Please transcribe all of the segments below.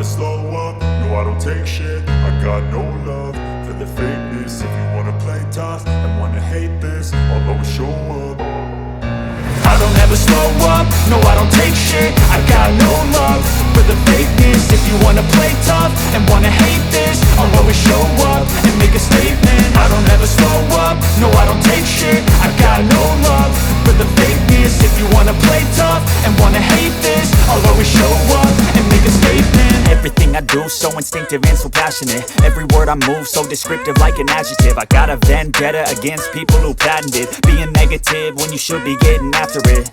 slow up, no I don't take shit. I got no love for the fakeness. If you wanna play tough and wanna hate this, I'll always show up. I don't ever slow up, no I don't take shit. I got no love for the fakeness. If you wanna play tough and wanna hate this, I'll always show up and make a statement. I don't ever slow up, no I don't take shit. I got no love for the fakeness. If you wanna play tough and wanna hate this, I'll always show up and make a statement. Everything I do so instinctive and so passionate. Every word I move so descriptive like an adjective. I got a vendetta against people who patented being negative when you should be getting after it.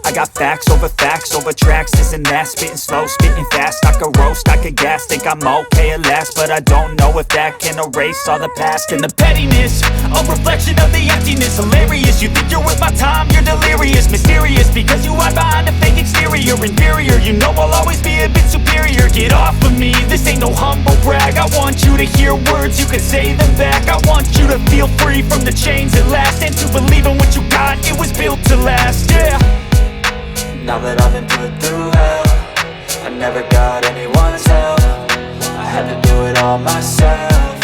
I got facts over tracks, this and that. Spitting slow, spitting fast. I could roast, I could gas. Think I'm okay at last, but I don't know if that can erase all the past. And the pettiness, a reflection of the emptiness. Hilarious, you think you're worth my time, you're delirious. Mysterious, because you hide behind a fake exterior. Inferior, you know I'll always be a bit superior. Get off of me, this ain't no humble brag. I want you to hear words, you can say them back. I want you to feel free from the chains at last, and to believe in what you got, it was built to last, yeah. Now that I've been put through hell, I never got anyone's help. I had to do it all myself.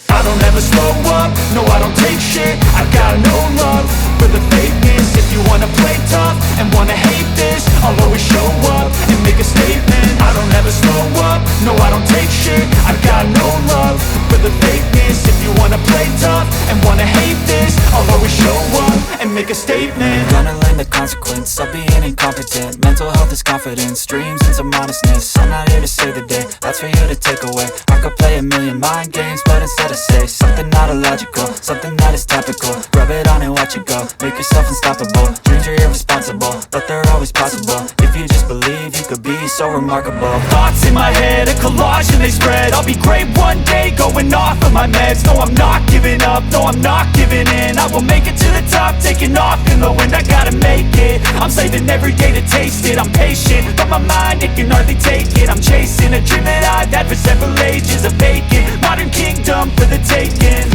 I don't ever slow up, no I don't take shit. I got no love for the fakeness. If you wanna play tough and wanna hate this, I'll always show up and make a statement. I don't ever slow up, no I don't take shit. I got no love for the fakeness. If you wanna play tough and wanna hate this, I'll always show up and make a statement. Gonna learn the consequence of being incompetent. Mental health is confidence, dreams into modestness. I'm not here to save the day, that's for you to take away. I could play a million mind games, but instead I say something not illogical, something that is topical. Rub it on and watch it go, make yourself unstoppable. Dreams are irresponsible, but they're always possible. If you just believe, you could be so remarkable. Thoughts in my head, a collage and they spread. I'll be great one day, going off of my meds. No, I'm not giving up, no, I'm not giving in. I will make it to the top, taking off in the wind. I gotta make it, I'm saving every day to taste it. I'm patient, but my mind, it can hardly take it. I'm chasing a dream that I've had for several ages. A vacant, modern kingdom for the taking.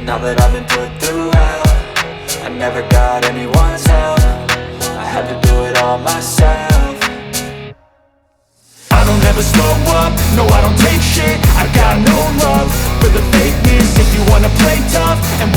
Now that I've been put through hell, I never got anyone's help. I had to do it all myself. I don't ever slow up, no I don't take shit. I got no love for the fakeness. If you wanna play tough and